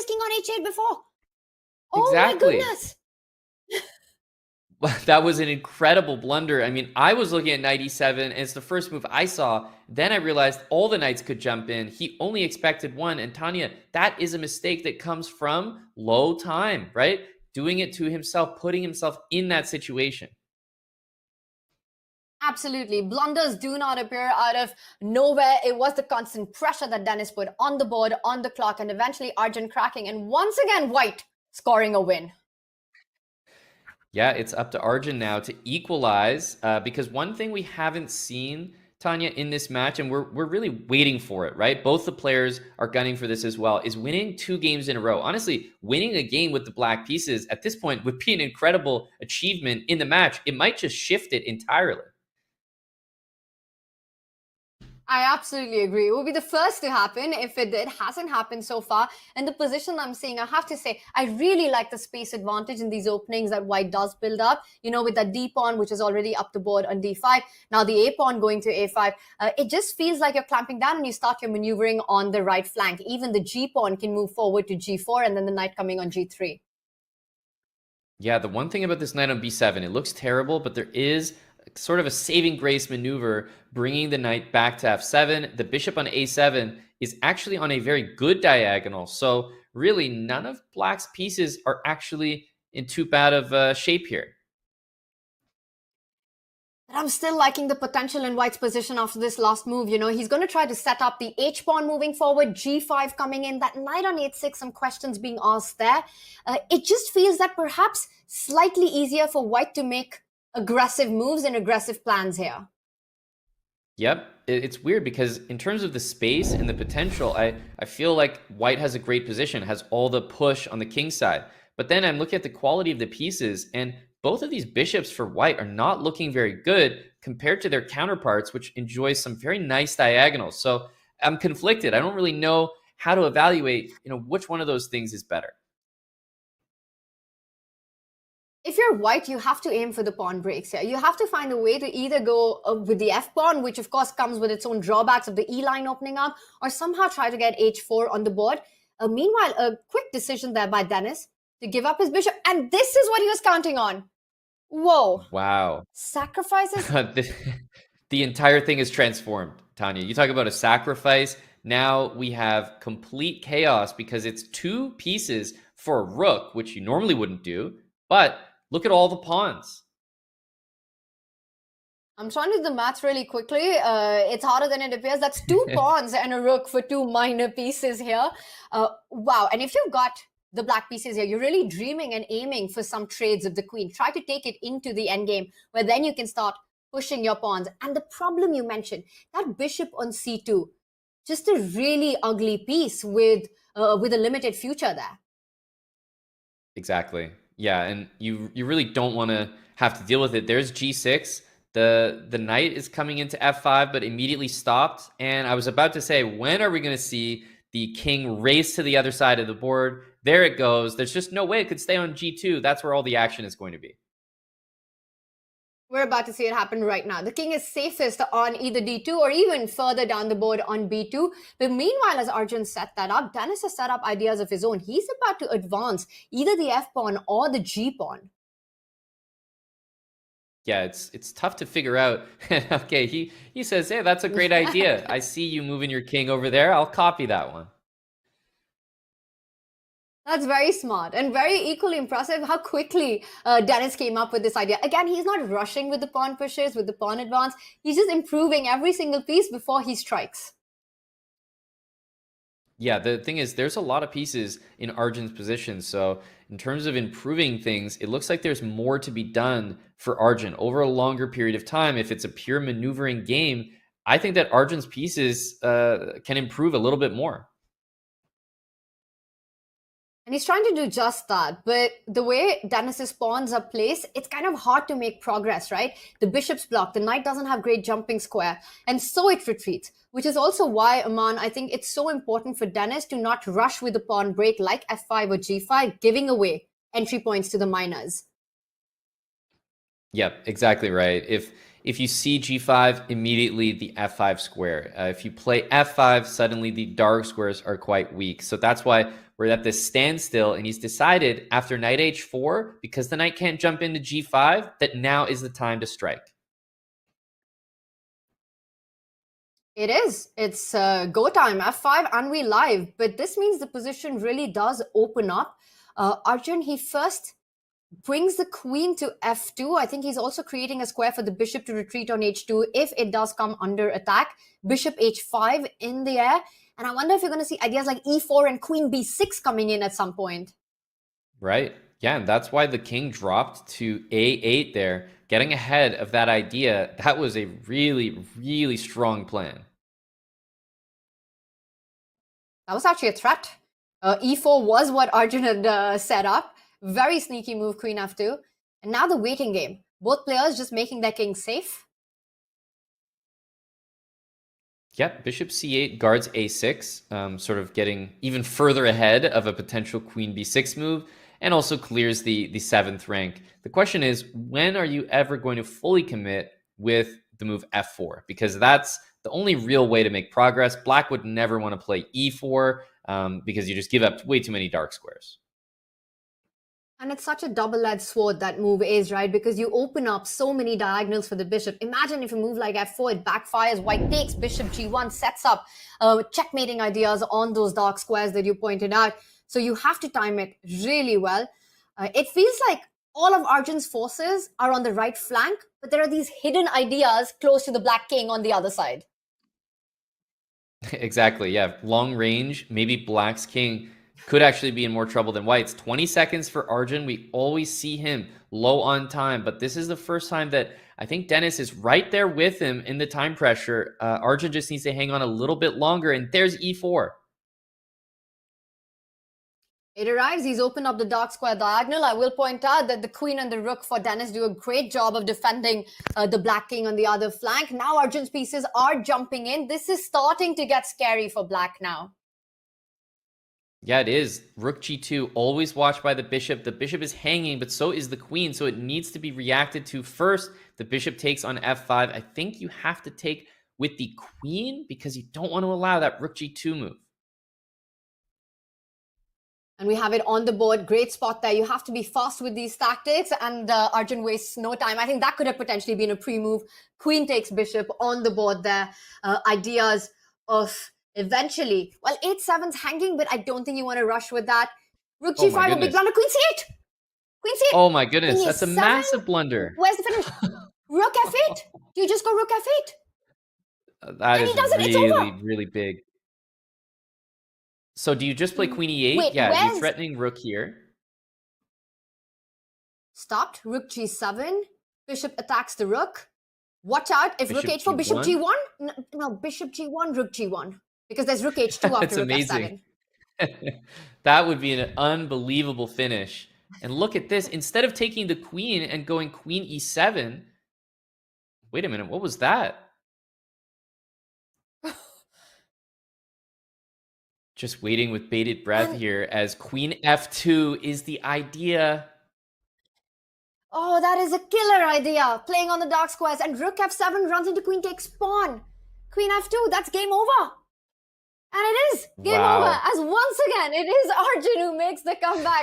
his king on h8 before. Oh my Exactly. goodness. That was an incredible blunder. I mean, I was looking at knight e7, and it's the first move I saw. Then I realized all the knights could jump in. He only expected one. And Tanya, that is a mistake that comes from low time, right? Doing it to himself, putting himself in that situation. Absolutely. Blunders do not appear out of nowhere. It was the constant pressure that Denis put on the board, on the clock, and eventually Arjun cracking. And once again, White scoring a win. Yeah, it's up to Arjun now to equalize because one thing we haven't seen, Tanya, in this match, and we're really waiting for it, right? Both the players are gunning for this as well, is winning 2 games in a row. Honestly, winning a game with the black pieces at this point would be an incredible achievement in the match. It might just shift it entirely. I absolutely agree. It will be the first to happen if it hasn't happened so far. And the position I'm seeing, I have to say, I really like the space advantage in these openings that White does build up. You know, with that D pawn, which is already up the board on D5. Now the A pawn going to A5. It just feels like you're clamping down and you start your maneuvering on the right flank. Even the G pawn can move forward to G4 and then the knight coming on G3. Yeah, the one thing about this knight on B7, it looks terrible, but there is sort of a saving grace maneuver bringing the knight back to F7. The bishop on A7 is actually on a very good diagonal. So really, none of Black's pieces are actually in too bad of shape here. But I'm still liking the potential in White's position after this last move. You know, he's going to try to set up the H-pawn moving forward, G5 coming in, that knight on H6, some questions being asked there. It just feels that perhaps slightly easier for White to make aggressive moves and aggressive plans here. Yep, it's weird because in terms of the space and the potential, I feel like White has a great position, has all the push on the king side. But then I'm looking at the quality of the pieces, and both of these bishops for White are not looking very good compared to their counterparts, which enjoy some very nice diagonals. So I'm conflicted. I don't really know how to evaluate, which one of those things is better. If you're White, you have to aim for the pawn breaks here. You have to find a way to either go with the f-pawn, which of course comes with its own drawbacks of the e-line opening up, or somehow try to get h4 on the board. Meanwhile, a quick decision there by Denis to give up his bishop. And this is what he was counting on. Whoa. Wow. Sacrifices? The entire thing is transformed, Tanya. You talk about a sacrifice. Now we have complete chaos because it's 2 pieces for a rook, which you normally wouldn't do. But look at all the pawns. I'm trying to do the maths really quickly. It's harder than it appears. That's 2 pawns and a rook for 2 minor pieces here. Wow. And if you've got the black pieces here, you're really dreaming and aiming for some trades of the queen. Try to take it into the endgame, where then you can start pushing your pawns. And the problem you mentioned, that bishop on c2, just a really ugly piece with a limited future there. Exactly. Yeah, and you really don't want to have to deal with it. There's g6. The knight is coming into f5, but immediately stopped. And I was about to say, when are we going to see the king race to the other side of the board? There it goes. There's just no way it could stay on g2. That's where all the action is going to be. We're about to see it happen right now. The king is safest on either d2 or even further down the board on b2. But meanwhile, as Arjun set that up, Denis has set up ideas of his own. He's about to advance either the f-pawn or the g-pawn. Yeah, it's tough to figure out. Okay, he says, hey, that's a great idea. I see you moving your king over there. I'll copy that one. That's very smart and very equally impressive how quickly Denis came up with this idea. Again, he's not rushing with the pawn pushes, with the pawn advance. He's just improving every single piece before he strikes. Yeah, the thing is, there's a lot of pieces in Arjun's position. So in terms of improving things, it looks like there's more to be done for Arjun over a longer period of time. If it's a pure maneuvering game, I think that Arjun's pieces can improve a little bit more. And he's trying to do just that. But the way Denis's pawns are placed, it's kind of hard to make progress, right? The bishop's blocked. The knight doesn't have great jumping square. And so it retreats, which is also why, Aman, I think it's so important for Denis to not rush with the pawn break like f5 or g5, giving away entry points to the minors. Yep, exactly right. If you see g5, immediately the f5 square. If you play f5, suddenly the dark squares are quite weak. So that's why we're at this standstill, and he's decided after knight h4, because the knight can't jump into g5, that now is the time to strike. It is. It's go time, f5, and we live. But this means the position really does open up. Arjun, he first brings the queen to f2. I think he's also creating a square for the bishop to retreat on h2 if it does come under attack. Bishop h5 in the air. And I wonder if you're going to see ideas like e4 and queen b6 coming in at some point. Right. Yeah, and that's why the king dropped to a8 there, getting ahead of that idea. That was a really, really strong plan. That was actually a threat. e4 was what Arjun had set up. Very sneaky move, queen f2. And now the waiting game. Both players just making their king safe. Yep, bishop c8 guards a6, sort of getting even further ahead of a potential queen b6 move, and also clears the 7th rank. The question is, when are you ever going to fully commit with the move f4? Because that's the only real way to make progress. Black would never want to play e4 because you just give up way too many dark squares. And it's such a double-edged sword, that move is, right? Because you open up so many diagonals for the bishop. Imagine if a move like f4, it backfires, white takes, bishop g1, sets up checkmating ideas on those dark squares that you pointed out. So you have to time it really well. It feels like all of Arjun's forces are on the right flank, but there are these hidden ideas close to the black king on the other side. Exactly, yeah. Long range, maybe black's king could actually be in more trouble than white's. 20 seconds for Arjun. We always see him low on time, but this is the first time that I think Denis is right there with him in the time pressure. Arjun just needs to hang on a little bit longer, and there's e4. It arrives. He's opened up the dark square diagonal. I will point out that the queen and the rook for Denis do a great job of defending the black king on the other flank. Now Arjun's pieces are jumping in. This is starting to get scary for black now. Yeah, it is. Rook g2, always watched by the bishop. The bishop is hanging, but so is the queen, so it needs to be reacted to first. The bishop takes on f5. I think you have to take with the queen because you don't want to allow that rook g2 move. And we have it on the board. Great spot there. You have to be fast with these tactics, and Arjun wastes no time. I think that could have potentially been a pre-move. Queen takes bishop on the board there. Ideas of eventually, well, 8-7's hanging, but I don't think you want to rush with that. Rook g5, a big blunder. Queen c8. Queen c8. Oh my goodness, Queen that's a e7. massive blunder. Where's the finish? Rook f8. Do you just go rook f8? That and is he does it. It's really, over. really big. So do you just play queen e8? Wait, Yeah, you're threatening rook here. Stopped. Rook g7. Bishop attacks the rook. Watch out. If Bishop rook h4, bishop G1? g1. No, bishop g1, rook g1. Because there's rook h2 after That's rook amazing. f7. That would be an unbelievable finish. And look at this. Instead of taking the queen and going queen e7, wait a minute, what was that? Just waiting with bated breath here as queen f2 is the idea. Oh, that is a killer idea. Playing on the dark squares, and rook f7 runs into queen takes pawn. Queen f2, that's game over. And it is game over, as once again, it is Arjun who makes the comeback.